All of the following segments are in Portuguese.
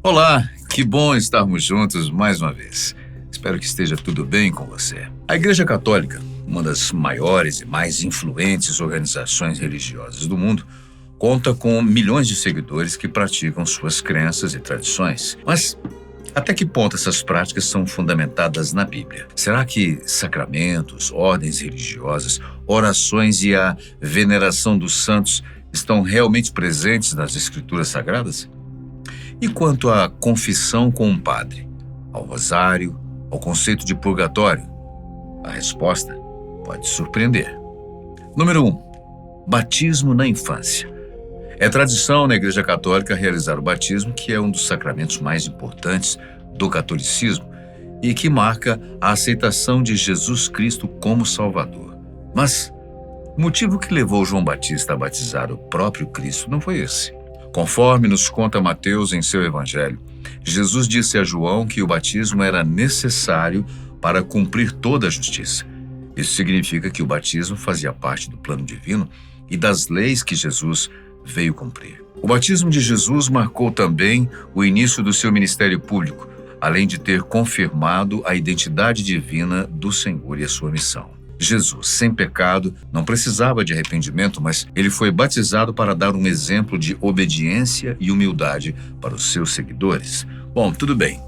Olá, que bom estarmos juntos mais uma vez. Espero que esteja tudo bem com você. A Igreja Católica, uma das maiores e mais influentes organizações religiosas do mundo, conta com milhões de seguidores que praticam suas crenças e tradições. Mas até que ponto essas práticas são fundamentadas na Bíblia? Será que sacramentos, ordens religiosas, orações e a veneração dos santos estão realmente presentes nas Escrituras Sagradas? E quanto à confissão com um padre, ao rosário, ao conceito de purgatório? A resposta pode surpreender. Número 1. Batismo na infância. É tradição na Igreja Católica realizar o batismo, que é um dos sacramentos mais importantes do catolicismo e que marca a aceitação de Jesus Cristo como Salvador. Mas o motivo que levou João Batista a batizar o próprio Cristo não foi esse. Conforme nos conta Mateus em seu Evangelho, Jesus disse a João que o batismo era necessário para cumprir toda a justiça. Isso significa que o batismo fazia parte do plano divino e das leis que Jesus veio cumprir. O batismo de Jesus marcou também o início do seu ministério público, além de ter confirmado a identidade divina do Senhor e a sua missão. Jesus, sem pecado, não precisava de arrependimento, mas ele foi batizado para dar um exemplo de obediência e humildade para os seus seguidores. Bom, tudo bem,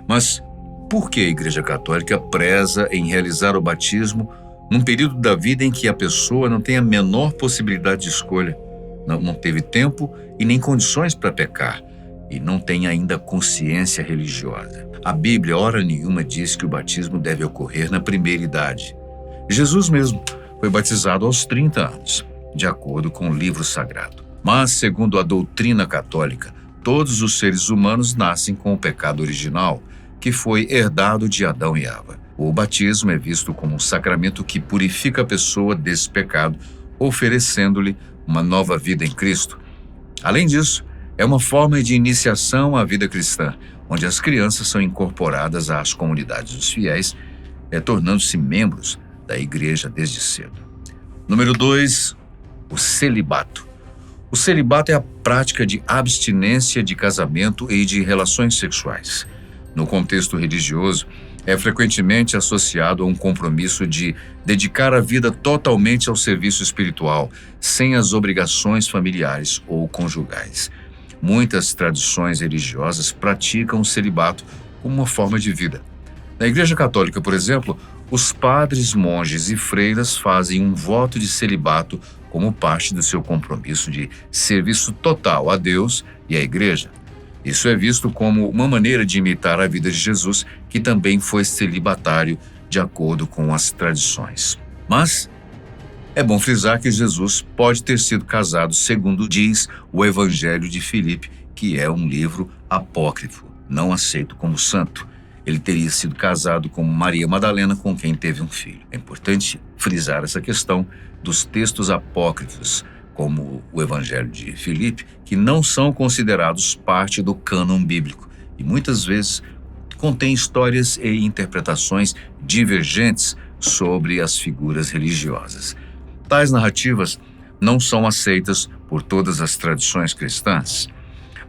mas por que a Igreja Católica preza em realizar o batismo num período da vida em que a pessoa não tem a menor possibilidade de escolha, não teve tempo e nem condições para pecar, e não tem ainda consciência religiosa? A Bíblia, hora nenhuma, diz que o batismo deve ocorrer na primeira idade. Jesus mesmo foi batizado aos 30 anos, de acordo com o livro sagrado. Mas, segundo a doutrina católica, todos os seres humanos nascem com o pecado original, que foi herdado de Adão e Eva. O batismo é visto como um sacramento que purifica a pessoa desse pecado, oferecendo-lhe uma nova vida em Cristo. Além disso, é uma forma de iniciação à vida cristã, onde as crianças são incorporadas às comunidades dos fiéis, tornando-se membros da igreja desde cedo. Número 2, o celibato. O celibato é a prática de abstinência de casamento e de relações sexuais. No contexto religioso, é frequentemente associado a um compromisso de dedicar a vida totalmente ao serviço espiritual, sem as obrigações familiares ou conjugais. Muitas tradições religiosas praticam o celibato como uma forma de vida. Na Igreja Católica, por exemplo, os padres, monges e freiras fazem um voto de celibato como parte do seu compromisso de serviço total a Deus e à Igreja. Isso é visto como uma maneira de imitar a vida de Jesus, que também foi celibatário de acordo com as tradições. Mas é bom frisar que Jesus pode ter sido casado segundo diz o Evangelho de Filipe, que é um livro apócrifo, não aceito como santo. Ele teria sido casado com Maria Madalena, com quem teve um filho. É importante frisar essa questão dos textos apócrifos, como o Evangelho de Filipe, que não são considerados parte do cânon bíblico e muitas vezes contêm histórias e interpretações divergentes sobre as figuras religiosas. Tais narrativas não são aceitas por todas as tradições cristãs.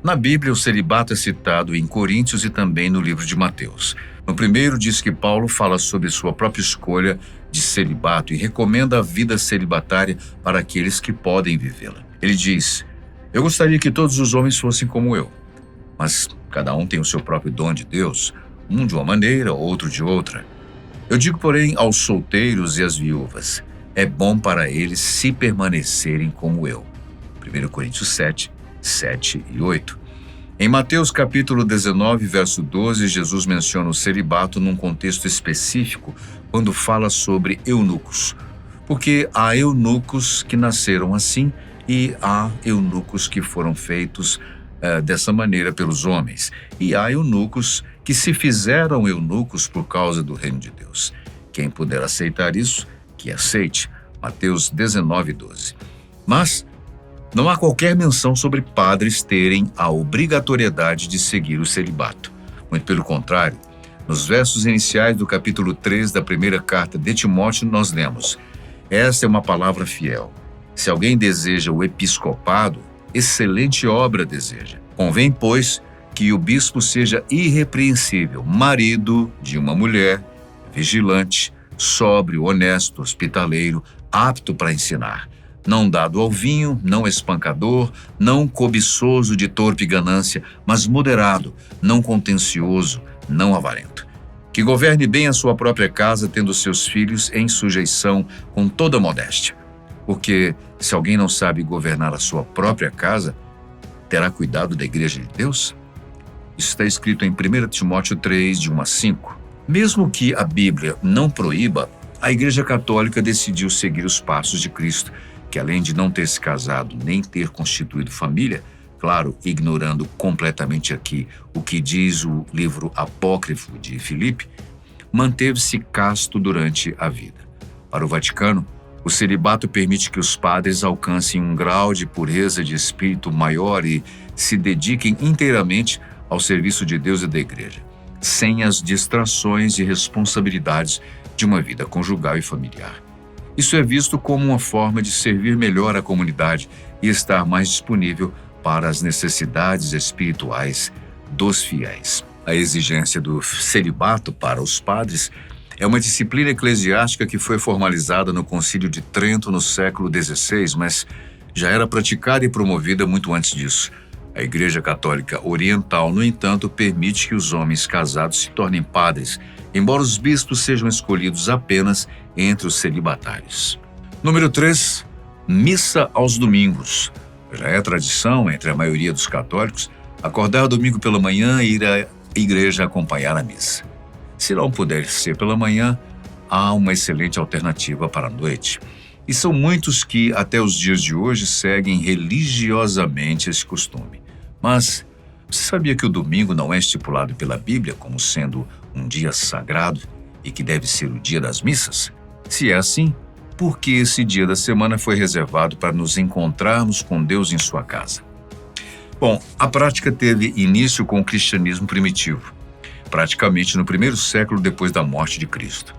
Na Bíblia, o celibato é citado em Coríntios e também no livro de Mateus. No primeiro, diz que Paulo fala sobre sua própria escolha de celibato e recomenda a vida celibatária para aqueles que podem vivê-la. Ele diz: "Eu gostaria que todos os homens fossem como eu, mas cada um tem o seu próprio dom de Deus, um de uma maneira, outro de outra. Eu digo, porém, aos solteiros e às viúvas, é bom para eles se permanecerem como eu." 1 Coríntios 7, 7 e 8. Em Mateus capítulo 19, verso 12, Jesus menciona o celibato num contexto específico quando fala sobre eunucos. Porque há eunucos que nasceram assim e há eunucos que foram feitos dessa maneira pelos homens. E há eunucos que se fizeram eunucos por causa do reino de Deus. Quem puder aceitar isso, que aceite. Mateus 19, 12. Mas não há qualquer menção sobre padres terem a obrigatoriedade de seguir o celibato. Muito pelo contrário, nos versos iniciais do capítulo 3 da primeira carta de Timóteo, nós lemos: "Esta é uma palavra fiel. Se alguém deseja o episcopado, excelente obra deseja. Convém, pois, que o bispo seja irrepreensível, marido de uma mulher, vigilante, sóbrio, honesto, hospitaleiro, apto para ensinar, não dado ao vinho, não espancador, não cobiçoso de torpe ganância, mas moderado, não contencioso, não avarento. Que governe bem a sua própria casa, tendo seus filhos em sujeição com toda modéstia. Porque se alguém não sabe governar a sua própria casa, terá cuidado da igreja de Deus? Isso está escrito em 1 Timóteo 3, de 1 a 5. Mesmo que a Bíblia não proíba, a Igreja Católica decidiu seguir os passos de Cristo, que além de não ter se casado nem ter constituído família, claro, ignorando completamente aqui o que diz o livro apócrifo de Filipe, manteve-se casto durante a vida. Para o Vaticano, o celibato permite que os padres alcancem um grau de pureza de espírito maior e se dediquem inteiramente ao serviço de Deus e da Igreja, sem as distrações e responsabilidades de uma vida conjugal e familiar. Isso é visto como uma forma de servir melhor a comunidade e estar mais disponível para as necessidades espirituais dos fiéis. A exigência do celibato para os padres é uma disciplina eclesiástica que foi formalizada no Concílio de Trento no século XVI, mas já era praticada e promovida muito antes disso. A Igreja Católica Oriental, no entanto, permite que os homens casados se tornem padres, embora os bispos sejam escolhidos apenas entre os celibatários. Número 3. Missa aos domingos. Já é tradição entre a maioria dos católicos acordar domingo pela manhã e ir à igreja acompanhar a missa. Se não puder ser pela manhã, há uma excelente alternativa para a noite. E são muitos que, até os dias de hoje, seguem religiosamente esse costume. Mas você sabia que o domingo não é estipulado pela Bíblia como sendo um dia sagrado e que deve ser o dia das missas? Se é assim, por que esse dia da semana foi reservado para nos encontrarmos com Deus em sua casa? Bom, a prática teve início com o cristianismo primitivo, praticamente no primeiro século depois da morte de Cristo.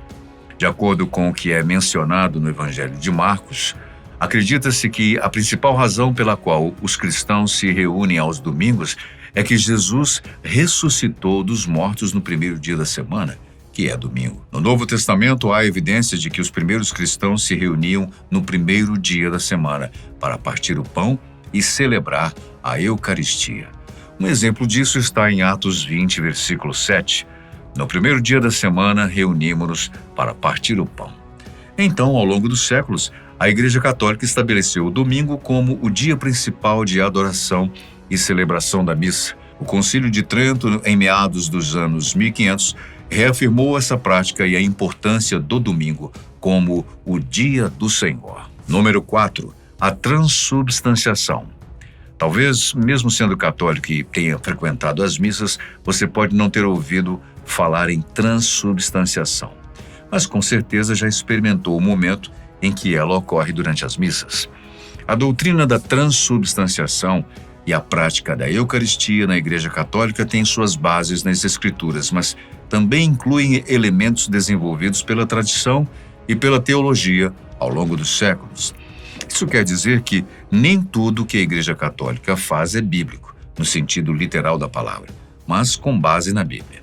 De acordo com o que é mencionado no Evangelho de Marcos, acredita-se que a principal razão pela qual os cristãos se reúnem aos domingos é que Jesus ressuscitou dos mortos no primeiro dia da semana, que é domingo. No Novo Testamento, há evidências de que os primeiros cristãos se reuniam no primeiro dia da semana para partir o pão e celebrar a Eucaristia. Um exemplo disso está em Atos 20, versículo 7. No primeiro dia da semana, reunimos-nos para partir o pão. Então, ao longo dos séculos, a Igreja Católica estabeleceu o domingo como o dia principal de adoração e celebração da missa. O Concílio de Trento, em meados dos anos 1500, reafirmou essa prática e a importância do domingo como o dia do Senhor. Número 4. A transubstanciação. Talvez, mesmo sendo católico e tenha frequentado as missas, você pode não ter ouvido falar em transubstanciação, mas com certeza já experimentou o momento em que ela ocorre durante as missas. A doutrina da transubstanciação e a prática da Eucaristia na Igreja Católica tem suas bases nas Escrituras, mas também incluem elementos desenvolvidos pela tradição e pela teologia ao longo dos séculos. Isso quer dizer que nem tudo que a Igreja Católica faz é bíblico, no sentido literal da palavra, mas com base na Bíblia.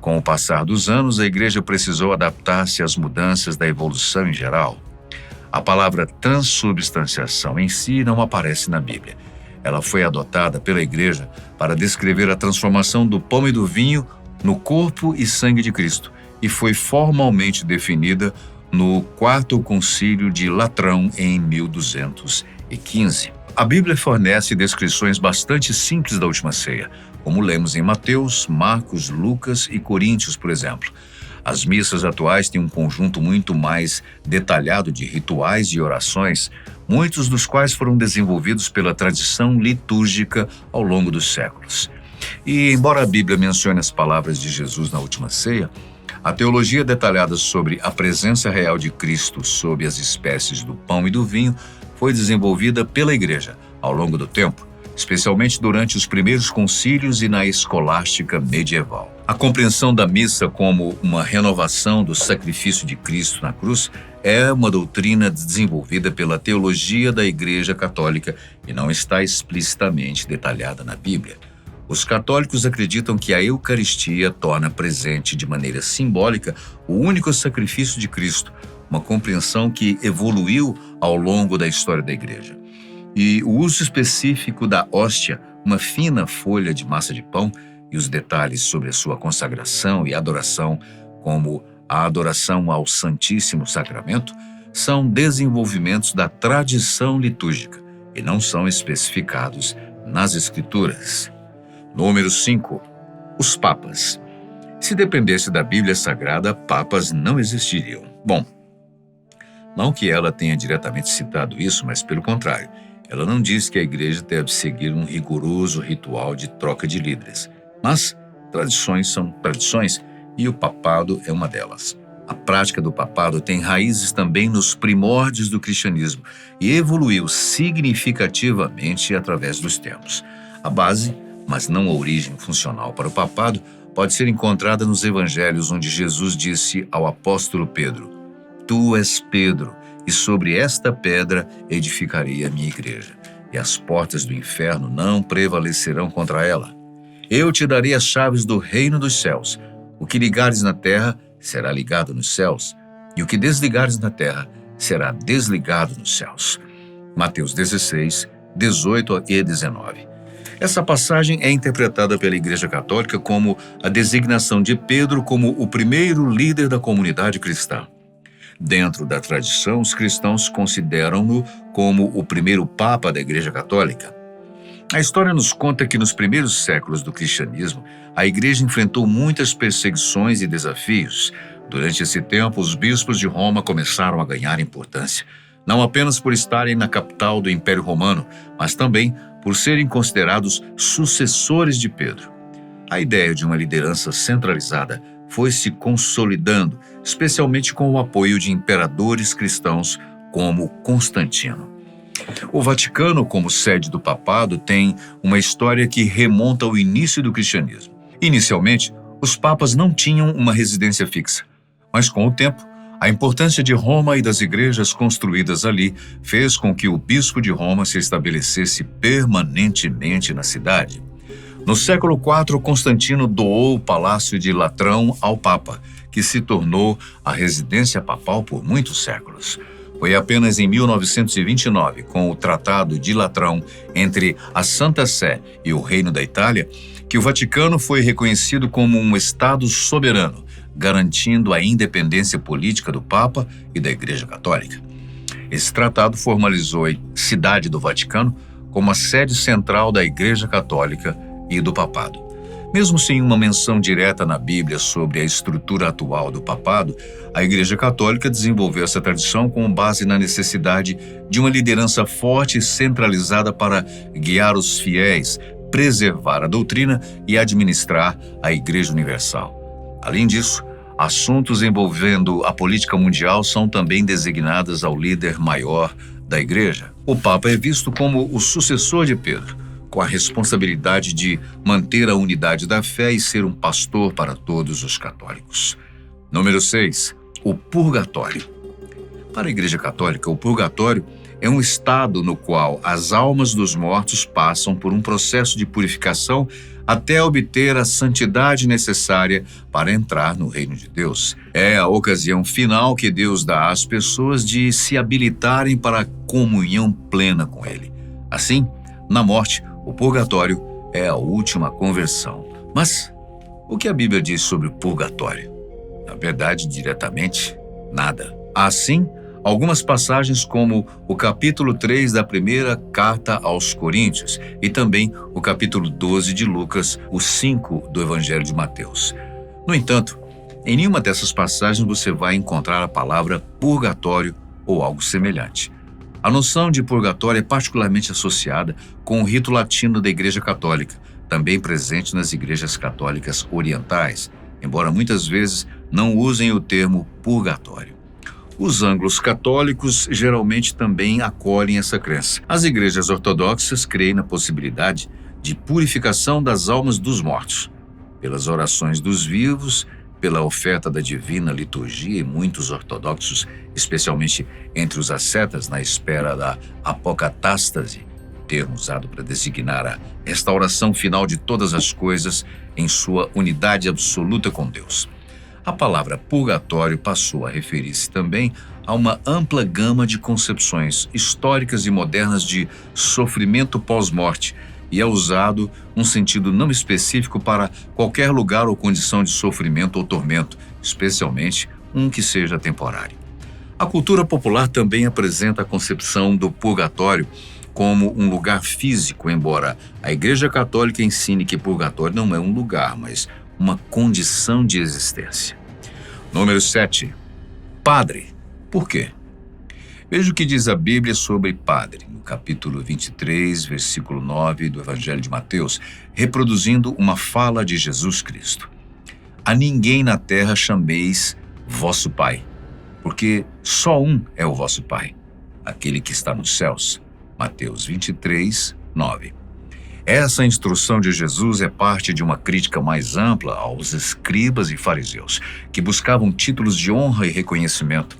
Com o passar dos anos, a Igreja precisou adaptar-se às mudanças da evolução em geral. A palavra transubstanciação em si não aparece na Bíblia. Ela foi adotada pela Igreja para descrever a transformação do pão e do vinho no corpo e sangue de Cristo e foi formalmente definida no Quarto Concílio de Latrão em 1215. A Bíblia fornece descrições bastante simples da última ceia, como lemos em Mateus, Marcos, Lucas e Coríntios, por exemplo. As missas atuais têm um conjunto muito mais detalhado de rituais e orações, muitos dos quais foram desenvolvidos pela tradição litúrgica ao longo dos séculos. E, embora a Bíblia mencione as palavras de Jesus na última ceia, a teologia detalhada sobre a presença real de Cristo sob as espécies do pão e do vinho foi desenvolvida pela Igreja ao longo do tempo, especialmente durante os primeiros concílios e na escolástica medieval. A compreensão da missa como uma renovação do sacrifício de Cristo na cruz é uma doutrina desenvolvida pela teologia da Igreja Católica e não está explicitamente detalhada na Bíblia. Os católicos acreditam que a Eucaristia torna presente de maneira simbólica o único sacrifício de Cristo, uma compreensão que evoluiu ao longo da história da Igreja. E o uso específico da hóstia, uma fina folha de massa de pão, e os detalhes sobre a sua consagração e adoração, como a adoração ao Santíssimo Sacramento, são desenvolvimentos da tradição litúrgica e não são especificados nas Escrituras. Número 5. Os Papas. Se dependesse da Bíblia Sagrada, papas não existiriam. Bom, não que ela tenha diretamente citado isso, mas pelo contrário, ela não diz que a Igreja deve seguir um rigoroso ritual de troca de líderes. Mas tradições são tradições e o papado é uma delas. A prática do papado tem raízes também nos primórdios do cristianismo e evoluiu significativamente através dos tempos. A base, mas não a origem funcional para o papado, pode ser encontrada nos evangelhos, onde Jesus disse ao apóstolo Pedro: Tu és Pedro, e sobre esta pedra edificarei a minha igreja, e as portas do inferno não prevalecerão contra ela. Eu te darei as chaves do reino dos céus. O que ligares na terra será ligado nos céus, e o que desligares na terra será desligado nos céus. Mateus 16, 18 e 19. Essa passagem é interpretada pela Igreja Católica como a designação de Pedro como o primeiro líder da comunidade cristã. Dentro da tradição, os cristãos consideram-no como o primeiro Papa da Igreja Católica. A história nos conta que nos primeiros séculos do cristianismo, a Igreja enfrentou muitas perseguições e desafios. Durante esse tempo, os bispos de Roma começaram a ganhar importância, não apenas por estarem na capital do Império Romano, mas também por serem considerados sucessores de Pedro. A ideia de uma liderança centralizada foi se consolidando, especialmente com o apoio de imperadores cristãos como Constantino. O Vaticano, como sede do papado, tem uma história que remonta ao início do cristianismo. Inicialmente, os papas não tinham uma residência fixa, mas com o tempo, a importância de Roma e das igrejas construídas ali fez com que o bispo de Roma se estabelecesse permanentemente na cidade. No século IV, Constantino doou o Palácio de Latrão ao Papa, que se tornou a residência papal por muitos séculos. Foi apenas em 1929, com o Tratado de Latrão entre a Santa Sé e o Reino da Itália, que o Vaticano foi reconhecido como um Estado soberano, garantindo a independência política do Papa e da Igreja Católica. Esse tratado formalizou a cidade do Vaticano como a sede central da Igreja Católica e do Papado. Mesmo sem uma menção direta na Bíblia sobre a estrutura atual do Papado, a Igreja Católica desenvolveu essa tradição com base na necessidade de uma liderança forte e centralizada para guiar os fiéis, preservar a doutrina e administrar a Igreja Universal. Além disso, assuntos envolvendo a política mundial são também designados ao líder maior da Igreja. O Papa é visto como o sucessor de Pedro, com a responsabilidade de manter a unidade da fé e ser um pastor para todos os católicos. Número 6. O Purgatório. Para a Igreja Católica, o Purgatório é um estado no qual as almas dos mortos passam por um processo de purificação até obter a santidade necessária para entrar no reino de Deus. É a ocasião final que Deus dá às pessoas de se habilitarem para a comunhão plena com Ele. Assim, na morte, o purgatório é a última conversão. Mas o que a Bíblia diz sobre o purgatório? Na verdade, diretamente, nada. Assim, algumas passagens como o capítulo 3 da primeira carta aos Coríntios e também o capítulo 12 de Lucas, o 5 do Evangelho de Mateus. No entanto, em nenhuma dessas passagens você vai encontrar a palavra purgatório ou algo semelhante. A noção de purgatório é particularmente associada com o rito latino da Igreja Católica, também presente nas igrejas católicas orientais, embora muitas vezes não usem o termo purgatório. Os ângulos católicos geralmente também acolhem essa crença. As igrejas ortodoxas creem na possibilidade de purificação das almas dos mortos, pelas orações dos vivos, pela oferta da divina liturgia, e muitos ortodoxos, especialmente entre os ascetas na espera da apocatástase, termo usado para designar a restauração final de todas as coisas em sua unidade absoluta com Deus. A palavra purgatório passou a referir-se também a uma ampla gama de concepções históricas e modernas de sofrimento pós-morte, e é usado um sentido não específico para qualquer lugar ou condição de sofrimento ou tormento, especialmente um que seja temporário. A cultura popular também apresenta a concepção do purgatório como um lugar físico, embora a Igreja Católica ensine que purgatório não é um lugar, mas uma condição de existência. Número 7. Padre. Por quê? Veja o que diz a Bíblia sobre padre, no capítulo 23, versículo 9 do Evangelho de Mateus, reproduzindo uma fala de Jesus Cristo. A ninguém na terra chameis vosso Pai, porque só um é o vosso Pai, aquele que está nos céus. Mateus 23, 9. Essa instrução de Jesus é parte de uma crítica mais ampla aos escribas e fariseus, que buscavam títulos de honra e reconhecimento.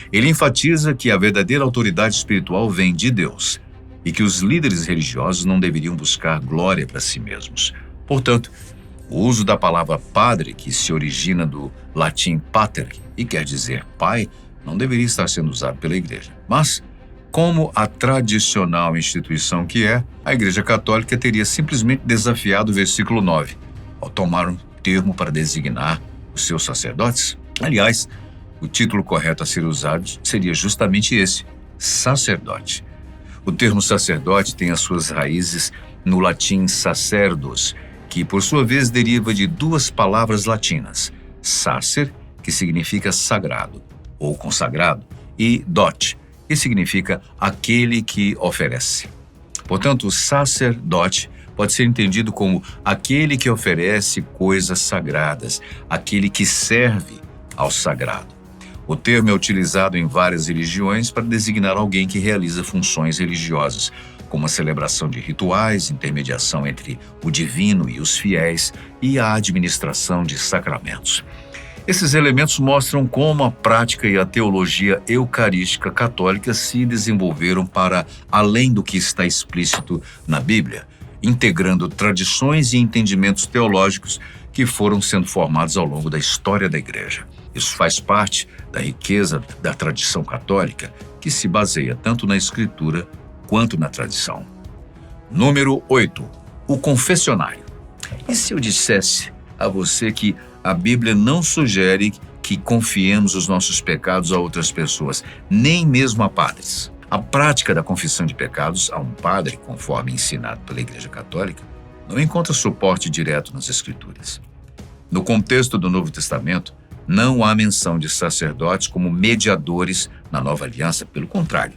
Ele enfatiza que a verdadeira autoridade espiritual vem de Deus e que os líderes religiosos não deveriam buscar glória para si mesmos. Portanto, o uso da palavra padre, que se origina do latim pater e quer dizer pai, não deveria estar sendo usado pela Igreja. Mas, como a tradicional instituição que é, a Igreja Católica teria simplesmente desafiado o versículo 9, ao tomar um termo para designar os seus sacerdotes. Aliás, o título correto a ser usado seria justamente esse, sacerdote. O termo sacerdote tem as suas raízes no latim sacerdos, que por sua vez deriva de duas palavras latinas, sacer, que significa sagrado ou consagrado, e dot, que significa aquele que oferece. Portanto, o sacerdote pode ser entendido como aquele que oferece coisas sagradas, aquele que serve ao sagrado. O termo é utilizado em várias religiões para designar alguém que realiza funções religiosas, como a celebração de rituais, intermediação entre o divino e os fiéis e a administração de sacramentos. Esses elementos mostram como a prática e a teologia eucarística católica se desenvolveram para além do que está explícito na Bíblia, integrando tradições e entendimentos teológicos que foram sendo formados ao longo da história da Igreja. Isso faz parte da riqueza da tradição católica, que se baseia tanto na Escritura quanto na tradição. Número 8. O confessionário. E se eu dissesse a você que a Bíblia não sugere que confiemos os nossos pecados a outras pessoas, nem mesmo a padres? A prática da confissão de pecados a um padre, conforme ensinado pela Igreja Católica, não encontra suporte direto nas Escrituras. No contexto do Novo Testamento, não há menção de sacerdotes como mediadores na Nova Aliança, pelo contrário.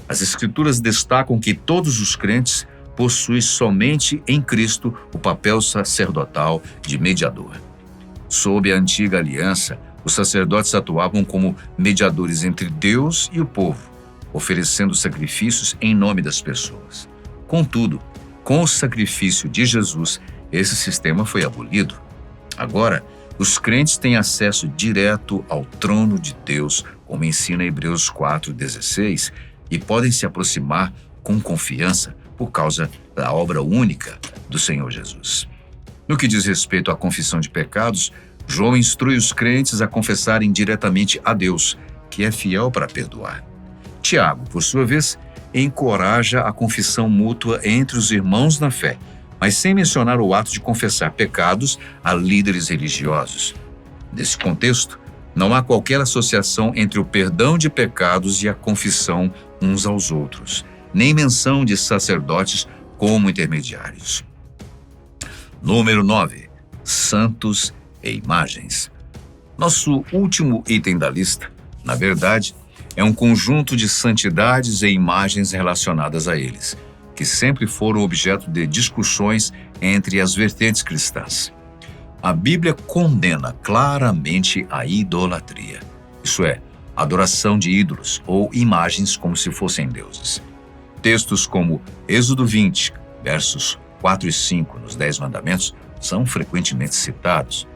As Escrituras destacam que todos os crentes possuem somente em Cristo o papel sacerdotal de mediador. Sob a antiga aliança, os sacerdotes atuavam como mediadores entre Deus e o povo, oferecendo sacrifícios em nome das pessoas. Contudo, com o sacrifício de Jesus, esse sistema foi abolido. Agora, os crentes têm acesso direto ao trono de Deus, como ensina Hebreus 4,16, e podem se aproximar com confiança por causa da obra única do Senhor Jesus. No que diz respeito à confissão de pecados, João instrui os crentes a confessarem diretamente a Deus, que é fiel para perdoar. Tiago, por sua vez, encoraja a confissão mútua entre os irmãos na fé, mas sem mencionar o ato de confessar pecados a líderes religiosos. Nesse contexto, não há qualquer associação entre o perdão de pecados e a confissão uns aos outros, nem menção de sacerdotes como intermediários. Número 9. Santos e imagens. Nosso último item da lista, na verdade, é um conjunto de santidades e imagens relacionadas a eles, que sempre foram objeto de discussões entre as vertentes cristãs. A Bíblia condena claramente a idolatria, isso é, adoração de ídolos ou imagens como se fossem deuses. Textos como Êxodo 20, versos 4 e 5, nos 10 mandamentos, são frequentemente citados.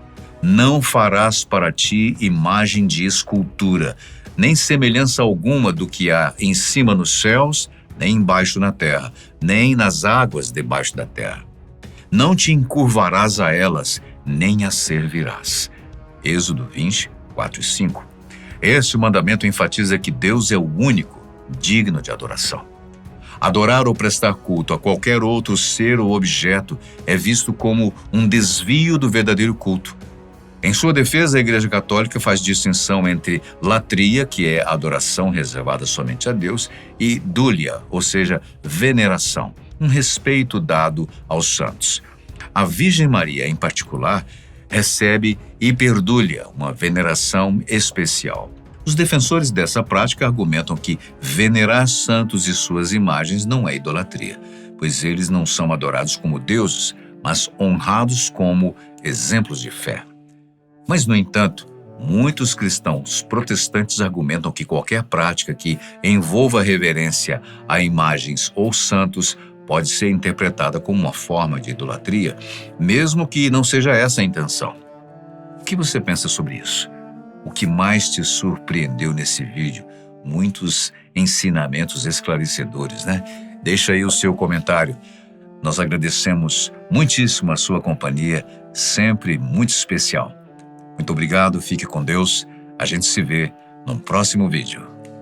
Não farás para ti imagem de escultura, nem semelhança alguma do que há em cima nos céus, nem embaixo na terra, nem nas águas debaixo da terra. Não te encurvarás a elas, nem as servirás. Êxodo 20, 4 e 5. Este mandamento enfatiza que Deus é o único digno de adoração. Adorar ou prestar culto a qualquer outro ser ou objeto é visto como um desvio do verdadeiro culto. Em sua defesa, a Igreja Católica faz distinção entre latria, que é adoração reservada somente a Deus, e dúlia, ou seja, veneração, um respeito dado aos santos. A Virgem Maria, em particular, recebe hiperdúlia, uma veneração especial. Os defensores dessa prática argumentam que venerar santos e suas imagens não é idolatria, pois eles não são adorados como deuses, mas honrados como exemplos de fé. Mas, no entanto, muitos cristãos protestantes argumentam que qualquer prática que envolva reverência a imagens ou santos pode ser interpretada como uma forma de idolatria, mesmo que não seja essa a intenção. O que você pensa sobre isso? O que mais te surpreendeu nesse vídeo? Muitos ensinamentos esclarecedores, né? Deixa aí o seu comentário. Nós agradecemos muitíssimo a sua companhia, sempre muito especial. Muito obrigado, fique com Deus. A gente se vê no próximo vídeo.